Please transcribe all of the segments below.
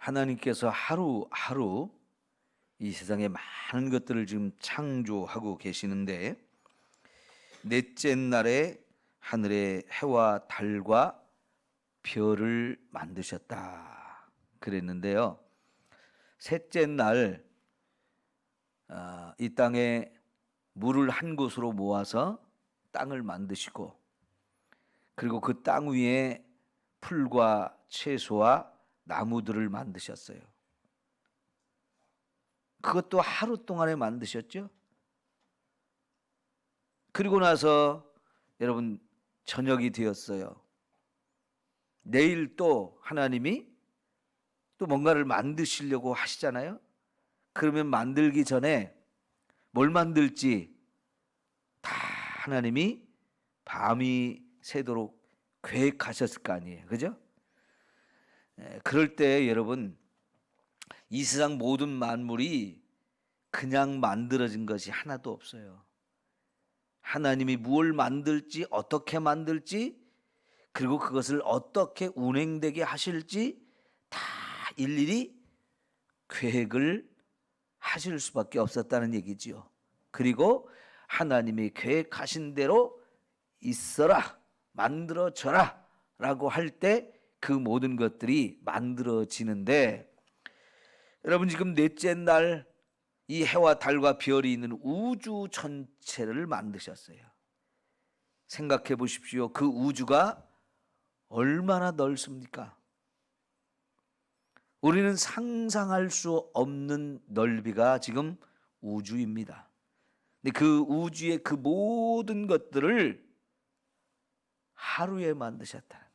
하나님께서 하루하루 이 세상에 많은 것들을 지금 창조하고 계시는데, 넷째 날에 하늘의 해와 달과 별을 만드셨다 그랬는데요. 셋째 날 이 땅에 물을 한 곳으로 모아서 땅을 만드시고, 그리고 그 땅 위에 풀과 채소와 나무들을 만드셨어요. 그것도 하루 동안에 만드셨죠. 그리고 나서 여러분 저녁이 되었어요. 내일 또 하나님이 또 뭔가를 만드시려고 하시잖아요. 그러면 만들기 전에 뭘 만들지 다 하나님이 밤이 새도록 계획하셨을 거 아니에요. 그죠? 그럴 때 여러분, 이 세상 모든 만물이 그냥 만들어진 것이 하나도 없어요. 하나님이 무엇을 만들지, 어떻게 만들지, 그리고 그것을 어떻게 운행되게 하실지 다 일일이 계획을 하실 수밖에 없었다는 얘기지요. 그리고 하나님이 계획하신 대로 있어라, 만들어져라 라고 할 때 그 모든 것들이 만들어지는데, 여러분 지금 넷째 날 이 해와 달과 별이 있는 우주 전체를 만드셨어요. 생각해 보십시오. 그 우주가 얼마나 넓습니까? 우리는 상상할 수 없는 넓이가 지금 우주입니다. 근데 그 우주의 그 모든 것들을 하루에 만드셨다는 거예요.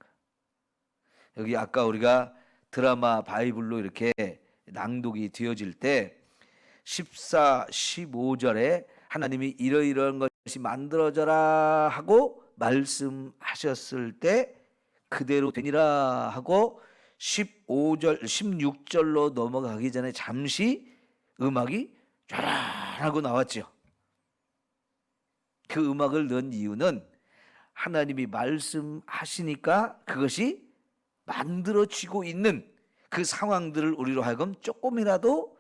여기 아까 우리가 드라마 바이블로 이렇게 낭독이 되어질 때 14, 15절에 하나님이 이러이러한 것이 만들어져라 하고 말씀하셨을 때 그대로 되니라 하고 15절, 16절로 넘어가기 전에 잠시 음악이 쫙 하고 나왔죠. 그 음악을 넣은 이유는 하나님이 말씀하시니까 그것이 만들어지고 있는 그 상황들을 우리로 하여금 조금이라도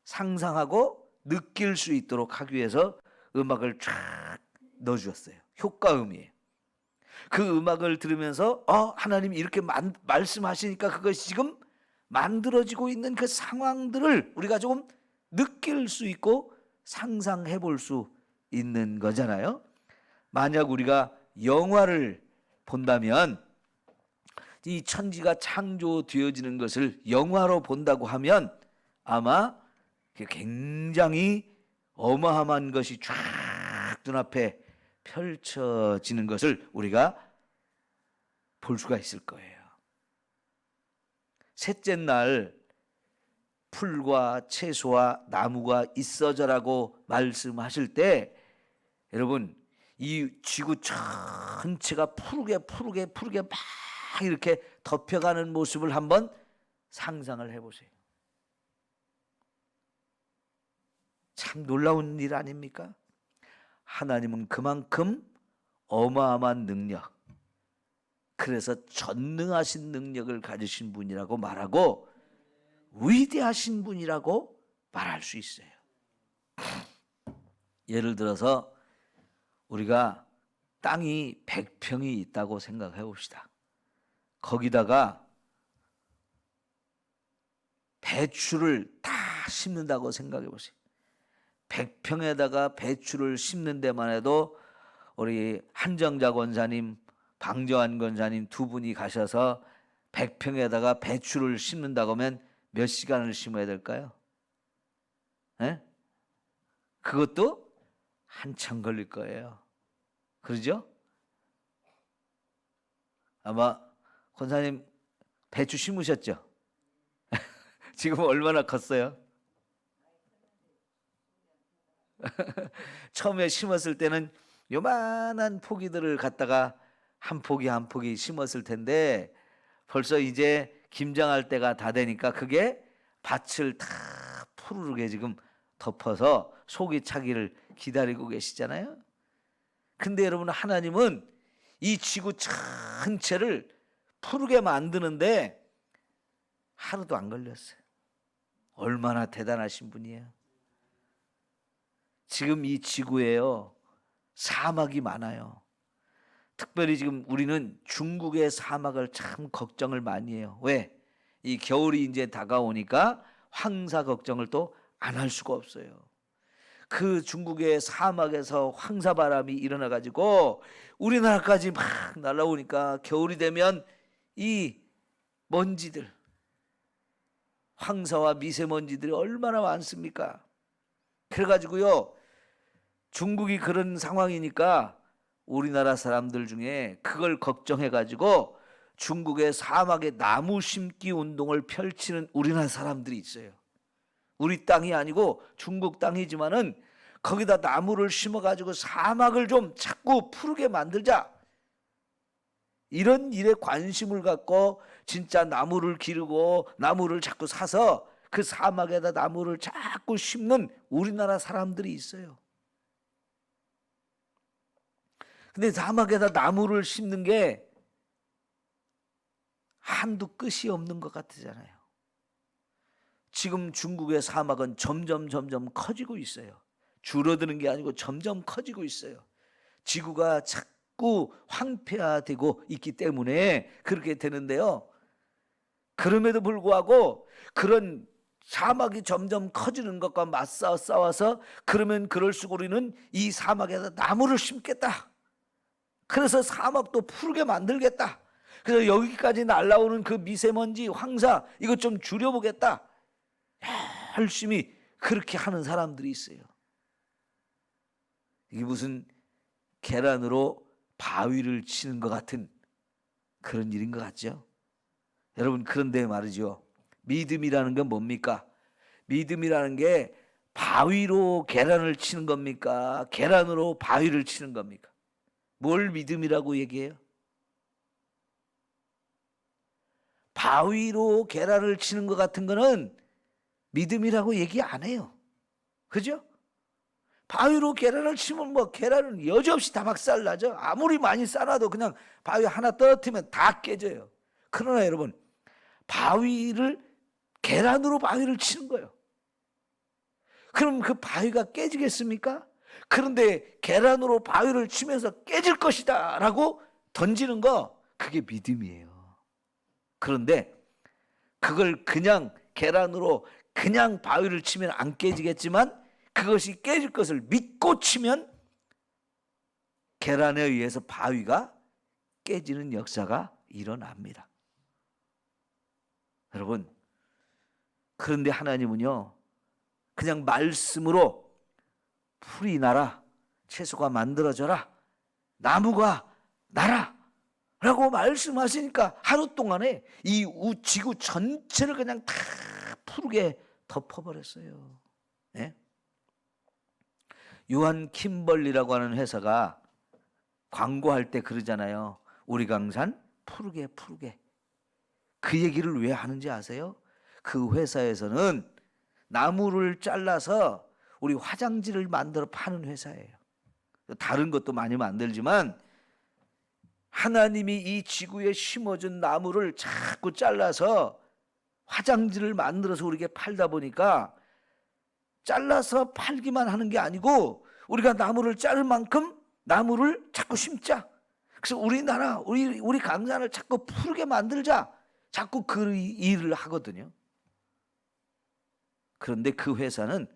상상하고 느낄 수 있도록 하기 위해서 음악을 쫙 넣어주었어요. 효과음이에요. 그 음악을 들으면서 하나님이 이렇게 말씀하시니까 그것이 지금 만들어지고 있는 그 상황들을 우리가 조금 느낄 수 있고 상상해 볼 수 있는 거잖아요. 만약 우리가 영화를 본다면, 이 천지가 창조되어지는 것을 영화로 본다고 하면 아마 굉장히 어마어마한 것이 쫙 눈앞에 펼쳐지는 것을 우리가 볼 수가 있을 거예요. 셋째 날 풀과 채소와 나무가 있어져라고 말씀하실 때, 여러분 이 지구 전체가 푸르게 막 이렇게 덮여가는 모습을 한번 상상을 해보세요. 참 놀라운 일 아닙니까? 하나님은 그만큼 어마어마한 능력, 그래서 전능하신 능력을 가지신 분이라고 말하고 위대하신 분이라고 말할 수 있어요. 예를 들어서 우리가 땅이 100평이 있다고 생각해 봅시다. 거기다가 배추를 다 심는다고 생각해 보세요. 100평에다가 배추를 심는 데만 해도 우리 한정자 권사님, 방정환 권사님 두 분이 가셔서 100평에다가 배추를 심는다고 하면 몇 시간을 심어야 될까요? 네? 그것도 한참 걸릴 거예요. 그러죠? 아마 권사님 배추 심으셨죠? 지금 얼마나 컸어요? 처음에 심었을 때는 요만한 포기들을 갖다가 한 포기 한 포기 심었을 텐데, 벌써 이제 김장할 때가 다 되니까 그게 밭을 다 푸르르게 지금 덮어서 속이 차기를 기다리고 계시잖아요. 근데 여러분, 하나님은 이 지구 전체를 푸르게 만드는데 하루도 안 걸렸어요. 얼마나 대단하신 분이에요. 지금 이 지구에요, 사막이 많아요. 특별히 지금 우리는 중국의 사막을 참 걱정을 많이 해요. 왜? 이 겨울이 이제 다가오니까 황사 걱정을 또 안 할 수가 없어요. 그 중국의 사막에서 황사바람이 일어나 가지고 우리나라까지 막 날아오니까 겨울이 되면 이 먼지들, 황사와 미세먼지들이 얼마나 많습니까? 그래가지고요, 중국이 그런 상황이니까 우리나라 사람들 중에 그걸 걱정해가지고 중국의 사막에 나무 심기 운동을 펼치는 우리나라 사람들이 있어요. 우리 땅이 아니고 중국 땅이지만은 거기다 나무를 심어가지고 사막을 좀 자꾸 푸르게 만들자, 이런 일에 관심을 갖고 진짜 나무를 기르고 나무를 자꾸 사서 그 사막에다 나무를 자꾸 심는 우리나라 사람들이 있어요. 근데 사막에다 나무를 심는 게 한두 끝이 없는 것 같잖아요. 지금 중국의 사막은 점점 커지고 있어요. 줄어드는 게 아니고 점점 커지고 있어요. 지구가 자꾸 황폐화되고 있기 때문에 그렇게 되는데요. 그럼에도 불구하고 그런 사막이 점점 커지는 것과 싸워서 그러면 그럴수록 우리는 이 사막에다 나무를 심겠다. 그래서 사막도 푸르게 만들겠다. 그래서 여기까지 날라오는 그 미세먼지, 황사 이것 좀 줄여보겠다. 열심히 그렇게 하는 사람들이 있어요. 이게 무슨 계란으로 바위를 치는 것 같은 그런 일인 것 같죠? 여러분, 그런데 말이죠, 믿음이라는 건 뭡니까? 믿음이라는 게 바위로 계란을 치는 겁니까? 계란으로 바위를 치는 겁니까? 뭘 믿음이라고 얘기해요? 바위로 계란을 치는 것 같은 거는 믿음이라고 얘기 안 해요. 그죠? 바위로 계란을 치면 뭐 계란은 여지없이 다 박살나죠. 아무리 많이 쌓아도 그냥 바위 하나 떨어뜨리면 다 깨져요. 그러나 여러분, 계란으로 바위를 치는 거예요. 그럼 그 바위가 깨지겠습니까? 그런데 계란으로 바위를 치면서 깨질 것이다 라고 던지는 거, 그게 믿음이에요. 그런데 그걸 그냥 계란으로 그냥 바위를 치면 안 깨지겠지만 그것이 깨질 것을 믿고 치면 계란에 의해서 바위가 깨지는 역사가 일어납니다. 여러분, 그런데 하나님은요, 그냥 말씀으로 풀이 나라, 채소가 만들어져라, 나무가 나라 라고 말씀하시니까 하루 동안에 이 지구 전체를 그냥 다 푸르게 덮어버렸어요. 네? 요한 킴벌리라고 하는 회사가 광고할 때 그러잖아요. 우리 강산 푸르게. 그 얘기를 왜 하는지 아세요? 그 회사에서는 나무를 잘라서 우리 화장지를 만들어 파는 회사예요. 다른 것도 많이 만들지만 하나님이 이 지구에 심어준 나무를 자꾸 잘라서 화장지를 만들어서 우리에게 팔다 보니까 잘라서 팔기만 하는 게 아니고 우리가 나무를 자를 만큼 나무를 자꾸 심자. 그래서 우리나라, 우리 강산을 자꾸 푸르게 만들자. 자꾸 그 일을 하거든요. 그런데 그 회사는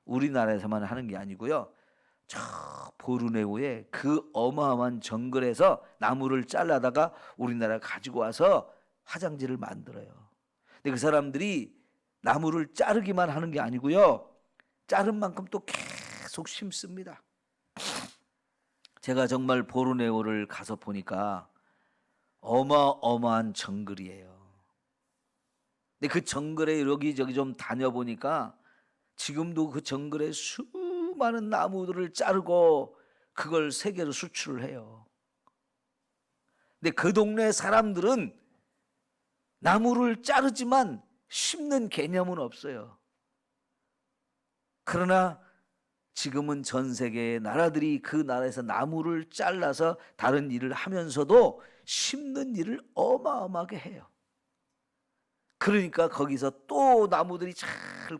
우리나라에서만 하는 게 아니고요, 저 보르네오에 그 어마어마한 정글에서 나무를 잘라다가 우리나라 가지고 와서 화장지를 만들어요. 근데 그 사람들이 나무를 자르기만 하는 게 아니고요, 자른 만큼 또 계속 심습니다. 제가 정말 보르네오를 가서 보니까 어마어마한 정글이에요. 근데 그 정글에 여기저기 좀 다녀보니까 지금도 그 정글에 수많은 나무들을 자르고 그걸 세계로 수출을 해요. 근데 그 동네 사람들은 나무를 자르지만 심는 개념은 없어요. 그러나 지금은 전 세계의 나라들이 그 나라에서 나무를 잘라서 다른 일을 하면서도 심는 일을 어마어마하게 해요. 그러니까 거기서 또 나무들이 잘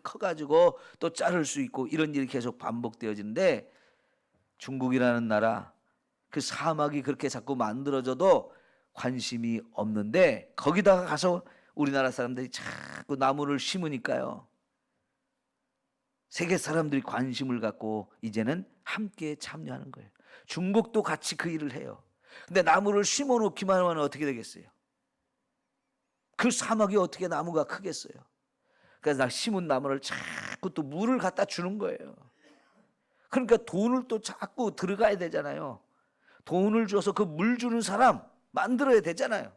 커가지고 또 자를 수 있고 이런 일이 계속 반복되어지는데, 중국이라는 나라 그 사막이 그렇게 자꾸 만들어져도 관심이 없는데, 거기다가 가서 우리나라 사람들이 자꾸 나무를 심으니까요, 세계 사람들이 관심을 갖고 이제는 함께 참여하는 거예요. 중국도 같이 그 일을 해요. 근데 나무를 심어 놓기만 하면 어떻게 되겠어요? 그 사막이 어떻게 나무가 크겠어요? 그래서 나 심은 나무를 자꾸 또 물을 갖다 주는 거예요. 그러니까 돈을 또 자꾸 들어가야 되잖아요. 돈을 줘서 그 물 주는 사람 만들어야 되잖아요.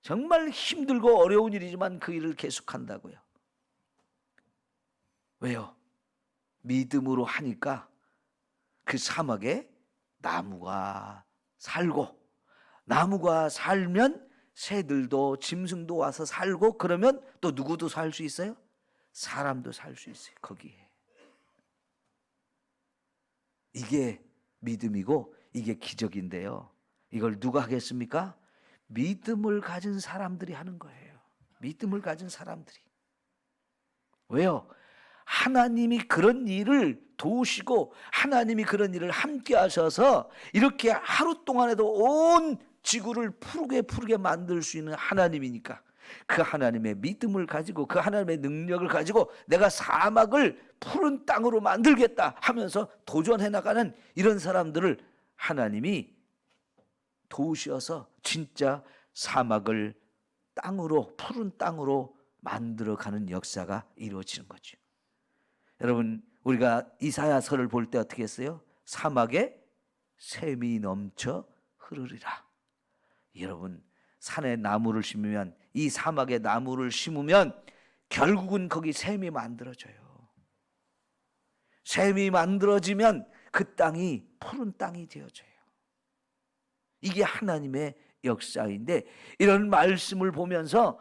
정말 힘들고 어려운 일이지만 그 일을 계속한다고요. 왜요? 믿음으로 하니까 그 사막에 나무가 살고, 나무가 살면 새들도 짐승도 와서 살고, 그러면 또 누구도 살 수 있어요? 사람도 살 수 있어요. 거기에. 이게 믿음이고 이게 기적인데요, 이걸 누가 하겠습니까? 믿음을 가진 사람들이 하는 거예요. 믿음을 가진 사람들이. 왜요? 하나님이 그런 일을 도우시고 하나님이 그런 일을 함께 하셔서 이렇게 하루 동안에도 온 지구를 푸르게 만들 수 있는 하나님이니까, 그 하나님의 믿음을 가지고 그 하나님의 능력을 가지고 내가 사막을 푸른 땅으로 만들겠다 하면서 도전해 나가는 이런 사람들을 하나님이 도우셔서 진짜 사막을 땅으로, 푸른 땅으로 만들어가는 역사가 이루어지는 거죠. 여러분, 우리가 이사야서를 볼 때 어떻게 했어요? 사막에 샘이 넘쳐 흐르리라. 여러분, 산에 나무를 심으면, 이 사막에 나무를 심으면 결국은 거기 샘이 만들어져요. 샘이 만들어지면 그 땅이 푸른 땅이 되어져요. 이게 하나님의 역사인데, 이런 말씀을 보면서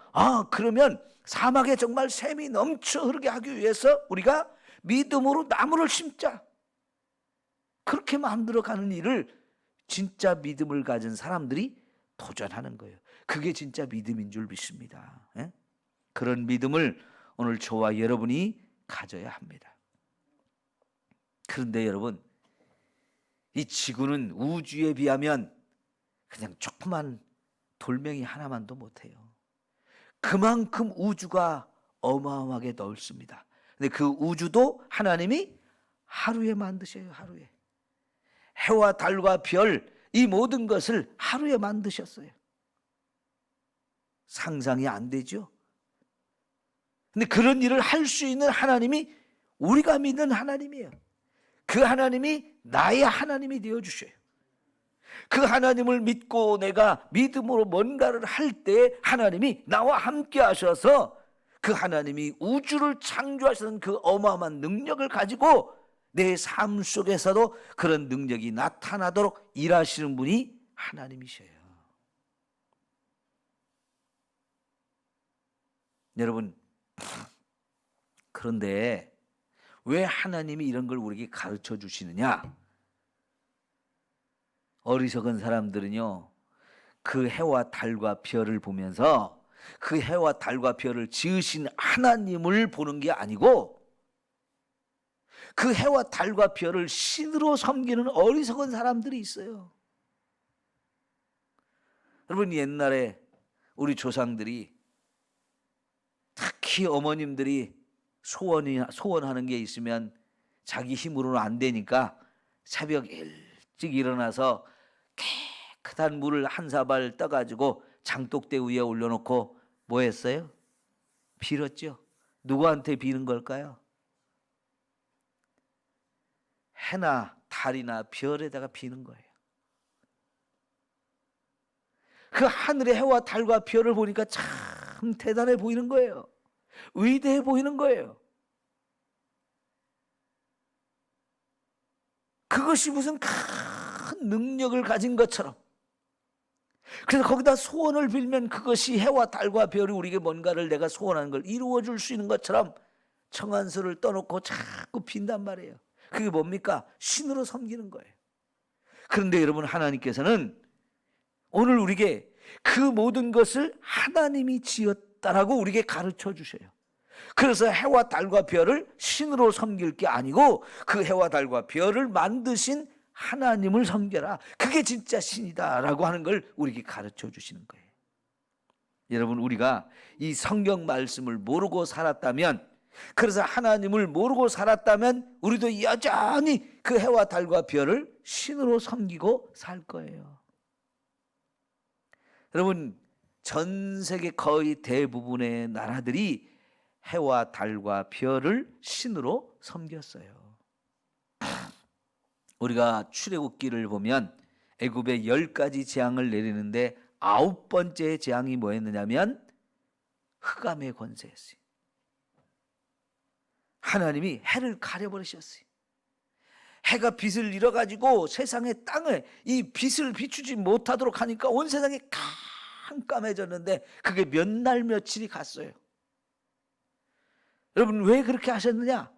그러면 사막에 정말 샘이 넘쳐 흐르게 하기 위해서 우리가 믿음으로 나무를 심자, 그렇게 만들어가는 일을 진짜 믿음을 가진 사람들이 도전하는 거예요. 그게 진짜 믿음인 줄 믿습니다. 그런 믿음을 오늘 저와 여러분이 가져야 합니다. 그런데 여러분, 이 지구는 우주에 비하면 그냥 조그만 돌멩이 하나만도 못해요. 그만큼 우주가 어마어마하게 넓습니다. 근데 그 우주도 하나님이 하루에 만드셔요. 하루에. 해와 달과 별, 이 모든 것을 하루에 만드셨어요. 상상이 안 되죠? 근데 그런 일을 할 수 있는 하나님이 우리가 믿는 하나님이에요. 그 하나님이 나의 하나님이 되어주셔요. 그 하나님을 믿고 내가 믿음으로 뭔가를 할 때 하나님이 나와 함께 하셔서 그 하나님이 우주를 창조하시는 그 어마어마한 능력을 가지고 내 삶 속에서도 그런 능력이 나타나도록 일하시는 분이 하나님이셔요. 여러분, 그런데 왜 하나님이 이런 걸 우리에게 가르쳐 주시느냐? 어리석은 사람들은요, 그 해와 달과 별을 보면서 그 해와 달과 별을 지으신 하나님을 보는 게 아니고 그 해와 달과 별을 신으로 섬기는 어리석은 사람들이 있어요. 여러분, 옛날에 우리 조상들이, 특히 어머님들이 소원하는 게 있으면 자기 힘으로는 안 되니까 새벽 일찍 일어나서 깨끗한 물을 한 사발 떠가지고 장독대 위에 올려놓고 뭐 했어요? 빌었죠. 누구한테 비는 걸까요? 해나 달이나 별에다가 비는 거예요. 그 하늘의 해와 달과 별을 보니까 참 대단해 보이는 거예요. 위대해 보이는 거예요. 그것이 무슨 큰 능력을 가진 것처럼. 그래서 거기다 소원을 빌면 그것이 해와 달과 별이 우리에게 뭔가를 내가 소원하는 걸 이루어 줄 수 있는 것처럼 청안수를 떠놓고 자꾸 빈단 말이에요. 그게 뭡니까? 신으로 섬기는 거예요. 그런데 여러분, 하나님께서는 오늘 우리에게 그 모든 것을 하나님이 지었다라고 우리에게 가르쳐 주셔요. 그래서 해와 달과 별을 신으로 섬길 게 아니고 그 해와 달과 별을 만드신 하나님을 섬겨라. 그게 진짜 신이다라고 하는 걸 우리에게 가르쳐 주시는 거예요. 여러분, 우리가 이 성경 말씀을 모르고 살았다면, 그래서 하나님을 모르고 살았다면 우리도 여전히 그 해와 달과 별을 신으로 섬기고 살 거예요. 여러분, 전 세계 거의 대부분의 나라들이 해와 달과 별을 신으로 섬겼어요. 우리가 출애굽기를 보면 애굽에 10가지 재앙을 내리는데 9번째 재앙이 뭐였느냐면 흑암의 권세였어요. 하나님이 해를 가려버리셨어요. 해가 빛을 잃어가지고 세상의 땅에 이 빛을 비추지 못하도록 하니까 온 세상이 깜깜해졌는데 그게 몇 날 며칠이 갔어요. 여러분, 왜 그렇게 하셨느냐?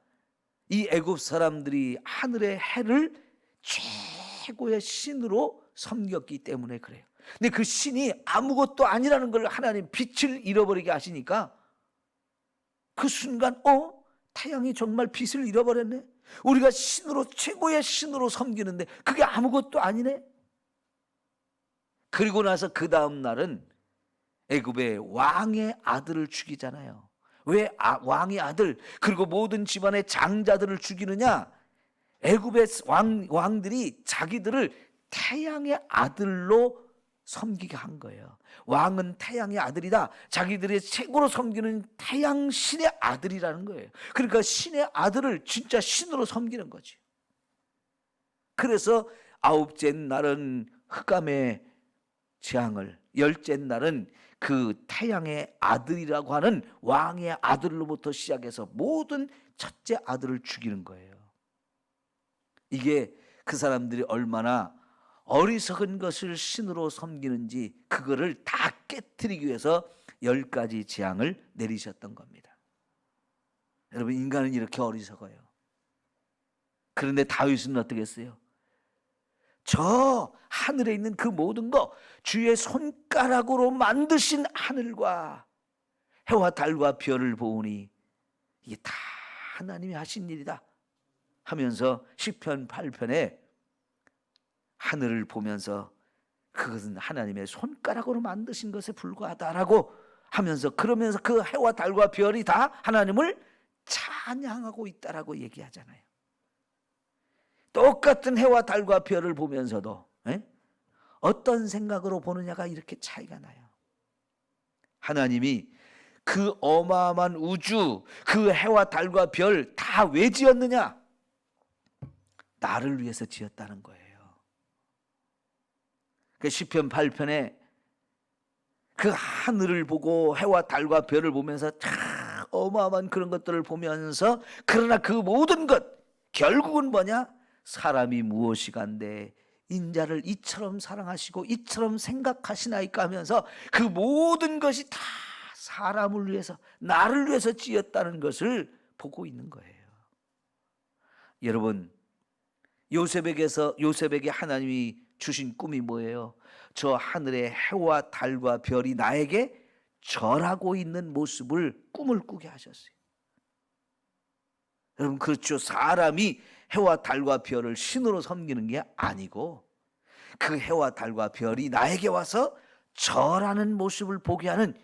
이 애굽 사람들이 하늘의 해를 최고의 신으로 섬겼기 때문에 그래요. 근데 그 신이 아무것도 아니라는 걸 하나님 빛을 잃어버리게 하시니까 그 순간 태양이 정말 빛을 잃어버렸네. 우리가 신으로, 최고의 신으로 섬기는데 그게 아무것도 아니네. 그리고 나서 그 다음 날은 애굽의 왕의 아들을 죽이잖아요. 왜 왕의 아들 그리고 모든 집안의 장자들을 죽이느냐? 애굽의 왕들이 자기들을 태양의 아들로 섬기게 한 거예요. 왕은 태양의 아들이다. 자기들의 최고로 섬기는 태양 신의 아들이라는 거예요. 그러니까 신의 아들을 진짜 신으로 섬기는 거지. 그래서 9째 날은 흑암의 재앙을, 10째 날은 그 태양의 아들이라고 하는 왕의 아들로부터 시작해서 모든 첫째 아들을 죽이는 거예요. 이게 그 사람들이 얼마나 어리석은 것을 신으로 섬기는지 그거를 다 깨트리기 위해서 10가지 재앙을 내리셨던 겁니다. 여러분, 인간은 이렇게 어리석어요. 그런데 다윗은 어떻게 했어요? 저 하늘에 있는 그 모든 거, 주의 손가락으로 만드신 하늘과 해와 달과 별을 보니 이게 다 하나님이 하신 일이다 하면서 시편 8편에 하늘을 보면서 그것은 하나님의 손가락으로 만드신 것에 불과하다라고 하면서, 그러면서 그 해와 달과 별이 다 하나님을 찬양하고 있다라고 얘기하잖아요. 똑같은 해와 달과 별을 보면서도 어떤 생각으로 보느냐가 이렇게 차이가 나요. 하나님이 그 어마어마한 우주, 그 해와 달과 별 다 왜 지었느냐? 나를 위해서 지었다는 거예요. 그 시편 8편에 그 하늘을 보고 해와 달과 별을 보면서 참 어마어마한 그런 것들을 보면서, 그러나 그 모든 것 결국은 뭐냐? 사람이 무엇이간데 인자를 이처럼 사랑하시고 이처럼 생각하시나이까 하면서 그 모든 것이 다 사람을 위해서, 나를 위해서 지었다는 것을 보고 있는 거예요. 여러분, 요셉에게 하나님이 주신 꿈이 뭐예요? 저 하늘의 해와 달과 별이 나에게 절하고 있는 모습을 꿈을 꾸게 하셨어요. 여러분, 그렇죠. 사람이 해와 달과 별을 신으로 섬기는 게 아니고 그 해와 달과 별이 나에게 와서 절하는 모습을 보게 하는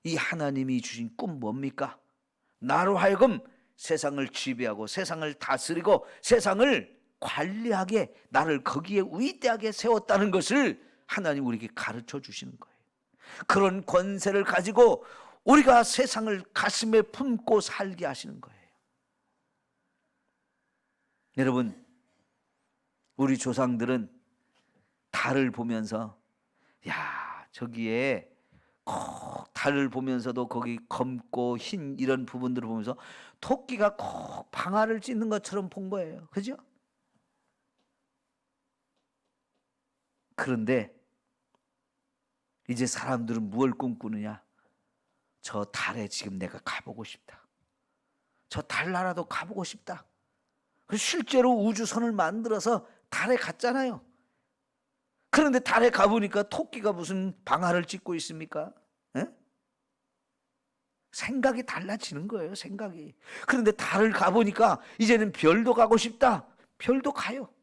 이 하나님이 주신 꿈 뭡니까? 나로 하여금 세상을 지배하고 세상을 다스리고 세상을 관리하게, 나를 거기에 위대하게 세웠다는 것을 하나님 우리에게 가르쳐 주시는 거예요. 그런 권세를 가지고 우리가 세상을 가슴에 품고 살게 하시는 거예요. 여러분, 우리 조상들은 달을 보면서, 야, 저기에 꼭 달을 보면서도 거기 검고 흰 이런 부분들을 보면서 토끼가 꼭 방아를 찢는 것처럼 본 거예요. 그죠? 그런데 이제 사람들은 무엇을 꿈꾸느냐? 저 달에 지금 내가 가보고 싶다. 저 달나라도 가보고 싶다. 실제로 우주선을 만들어서 달에 갔잖아요. 그런데 달에 가보니까 토끼가 무슨 방아를 찧고 있습니까? 에? 생각이 달라지는 거예요, 생각이. 그런데 달을 가보니까 이제는 별도 가고 싶다. 별도 가요.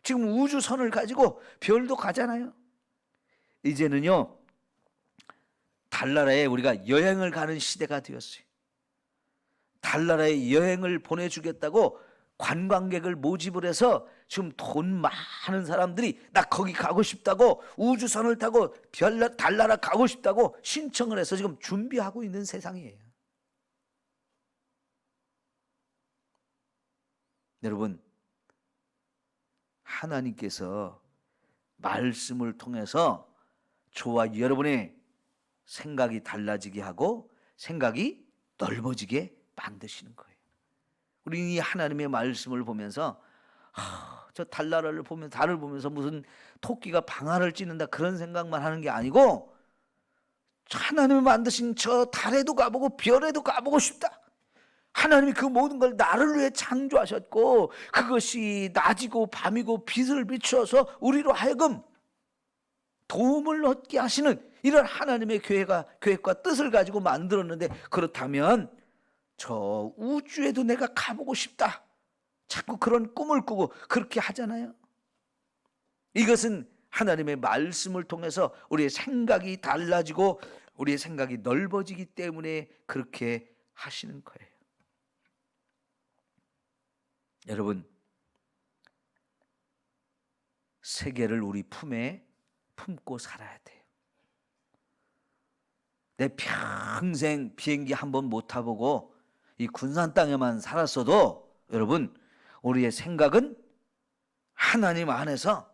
지금 우주선을 가지고 별도 가잖아요. 이제는요, 달나라에 우리가 여행을 가는 시대가 되었어요. 달나라에 여행을 보내주겠다고 관광객을 모집을 해서 지금 돈 많은 사람들이 나 거기 가고 싶다고 우주선을 타고 달나라 가고 싶다고 신청을 해서 지금 준비하고 있는 세상이에요. 여러분, 하나님께서 말씀을 통해서 저와 여러분의 생각이 달라지게 하고 생각이 넓어지게 만드시는 거예요. 우리는 이 하나님의 말씀을 보면서 저 달나라를 보면 달을 보면서 무슨 토끼가 방아를 찧는다 그런 생각만 하는 게 아니고 하나님이 만드신 저 달에도 가보고 별에도 가보고 싶다. 하나님이 그 모든 걸 나를 위해 창조하셨고 그것이 낮이고 밤이고 빛을 비추어서 우리로 하여금 도움을 얻게 하시는 이런 하나님의 계획과 뜻을 가지고 만들었는데, 그렇다면 저 우주에도 내가 가보고 싶다. 자꾸 그런 꿈을 꾸고 그렇게 하잖아요. 이것은 하나님의 말씀을 통해서 우리의 생각이 달라지고 우리의 생각이 넓어지기 때문에 그렇게 하시는 거예요. 여러분, 세계를 우리 품에 품고 살아야 돼요. 내 평생 비행기 한 번 못 타보고 이 군산 땅에만 살았어도 여러분, 우리의 생각은 하나님 안에서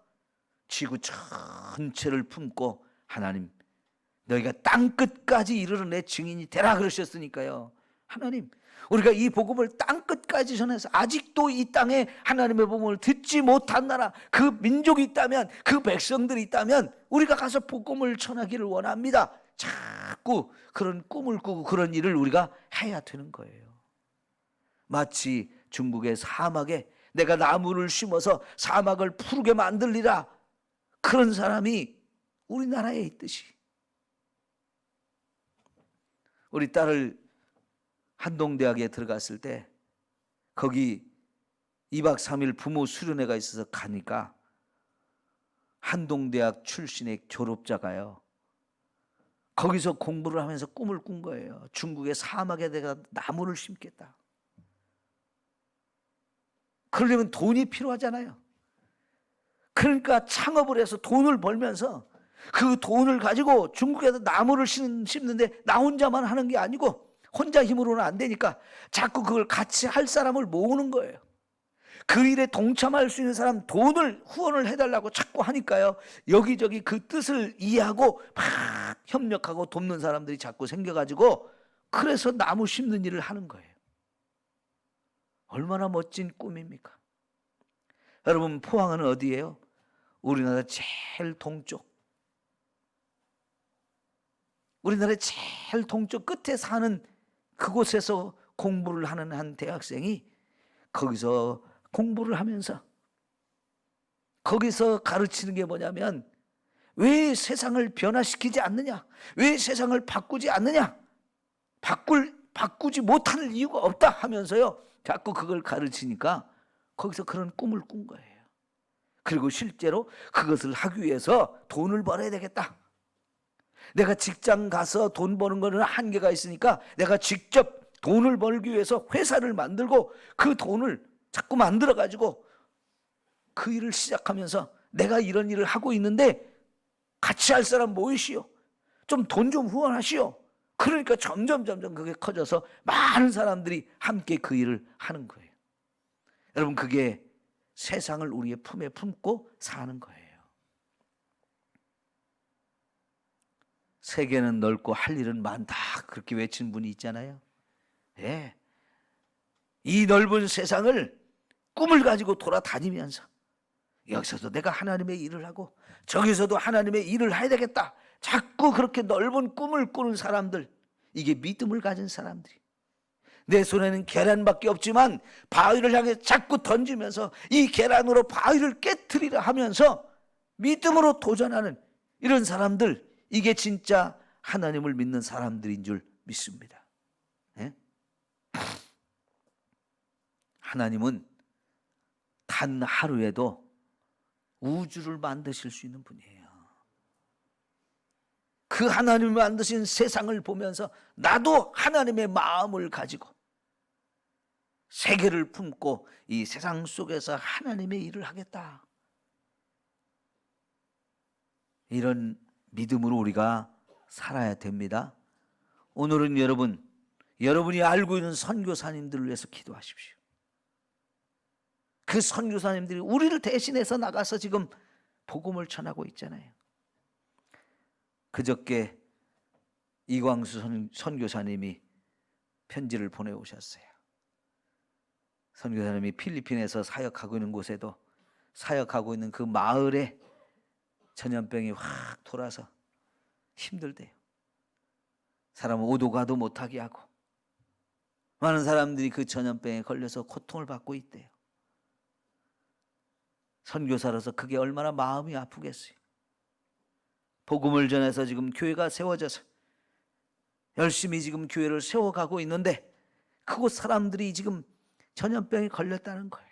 지구 전체를 품고 하나님, 너희가 땅끝까지 이르러 내 증인이 되라 그러셨으니까요. 하나님, 우리가 이 복음을 땅끝까지 전해서 아직도 이 땅에 하나님의 복음을 듣지 못한 나라, 그 민족이 있다면, 그 백성들이 있다면 우리가 가서 복음을 전하기를 원합니다. 자꾸 그런 꿈을 꾸고 그런 일을 우리가 해야 되는 거예요. 마치 중국의 사막에 내가 나무를 심어서 사막을 푸르게 만들리라, 그런 사람이 우리나라에 있듯이. 우리 딸을 한동대학에 들어갔을 때 거기 2박 3일 부모 수련회가 있어서 가니까 한동대학 출신의 졸업자가요, 거기서 공부를 하면서 꿈을 꾼 거예요. 중국의 사막에 내가 나무를 심겠다. 그러려면 돈이 필요하잖아요. 그러니까 창업을 해서 돈을 벌면서 그 돈을 가지고 중국에서 나무를 심는데 나 혼자만 하는 게 아니고, 혼자 힘으로는 안 되니까 자꾸 그걸 같이 할 사람을 모으는 거예요. 그 일에 동참할 수 있는 사람 돈을 후원을 해달라고 자꾸 하니까요, 여기저기 그 뜻을 이해하고 막 협력하고 돕는 사람들이 자꾸 생겨가지고 그래서 나무 심는 일을 하는 거예요. 얼마나 멋진 꿈입니까? 여러분, 포항은 어디예요? 우리나라 제일 동쪽, 우리나라 제일 동쪽 끝에 사는 그곳에서 공부를 하는 한 대학생이 거기서 공부를 하면서 거기서 가르치는 게 뭐냐면, 왜 세상을 변화시키지 않느냐, 왜 세상을 바꾸지 않느냐, 바꾸지 못할 이유가 없다 하면서요, 자꾸 그걸 가르치니까 거기서 그런 꿈을 꾼 거예요. 그리고 실제로 그것을 하기 위해서 돈을 벌어야 되겠다. 내가 직장 가서 돈 버는 거는 한계가 있으니까 내가 직접 돈을 벌기 위해서 회사를 만들고 그 돈을 자꾸 만들어가지고 그 일을 시작하면서 내가 이런 일을 하고 있는데 같이 할 사람 모이시오, 좀 돈 좀 후원하시오. 그러니까 점점 그게 커져서 많은 사람들이 함께 그 일을 하는 거예요. 여러분, 그게 세상을 우리의 품에 품고 사는 거예요. 세계는 넓고 할 일은 많다, 그렇게 외친 분이 있잖아요. 예. 이 넓은 세상을 꿈을 가지고 돌아다니면서 여기서도 내가 하나님의 일을 하고 저기서도 하나님의 일을 해야 되겠다, 자꾸 그렇게 넓은 꿈을 꾸는 사람들, 이게 믿음을 가진 사람들이. 내 손에는 계란밖에 없지만 바위를 향해 자꾸 던지면서 이 계란으로 바위를 깨트리려 하면서 믿음으로 도전하는 이런 사람들, 이게 진짜 하나님을 믿는 사람들인 줄 믿습니다. 예? 하나님은 단 하루에도 우주를 만드실 수 있는 분이에요. 그 하나님이 만드신 세상을 보면서 나도 하나님의 마음을 가지고 세계를 품고 이 세상 속에서 하나님의 일을 하겠다, 이런 믿음으로 우리가 살아야 됩니다. 오늘은 여러분이 알고 있는 선교사님들을 위해서 기도하십시오. 그 선교사님들이 우리를 대신해서 나가서 지금 복음을 전하고 있잖아요. 그저께 이광수 선교사님이 편지를 보내오셨어요. 선교사님이 필리핀에서 사역하고 있는 곳에도, 사역하고 있는 그 마을에 전염병이 확 돌아서 힘들대요. 사람은 오도 가도 못하게 하고 많은 사람들이 그 전염병에 걸려서 고통을 받고 있대요. 선교사로서 그게 얼마나 마음이 아프겠어요. 복음을 전해서 지금 교회가 세워져서 열심히 지금 교회를 세워가고 있는데 그곳 사람들이 지금 전염병에 걸렸다는 거예요.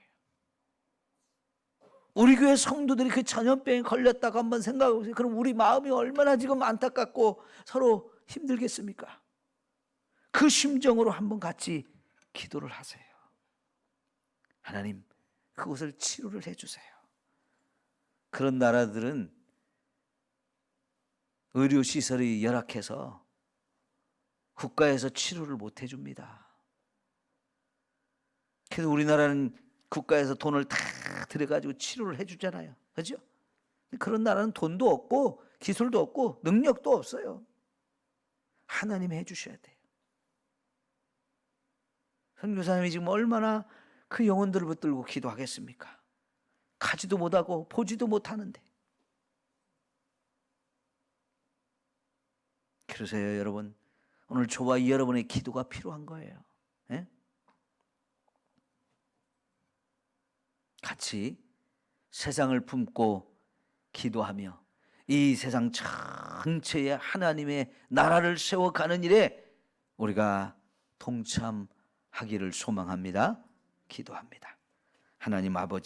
우리 교회 성도들이 그 전염병에 걸렸다고 한번 생각해 보세요. 그럼 우리 마음이 얼마나 지금 안타깝고 서로 힘들겠습니까? 그 심정으로 한번 같이 기도를 하세요. 하나님, 그곳을 치료를 해주세요. 그런 나라들은 의료시설이 열악해서 국가에서 치료를 못 해줍니다. 그래서 우리나라는 국가에서 돈을 다 들여가지고 치료를 해주잖아요. 그렇죠? 그런 나라는 돈도 없고 기술도 없고 능력도 없어요. 하나님이 해주셔야 돼요. 선교사님이 지금 얼마나 그 영혼들을 붙들고 기도하겠습니까? 가지도 못하고 보지도 못하는데. 그러세요, 여러분. 오늘 저와 여러분의 기도가 필요한 거예요. 예? 같이 세상을 품고 기도하며 이 세상 전체에 하나님의 나라를 세워가는 일에 우리가 동참하기를 소망합니다. 기도합니다. 하나님 아버지,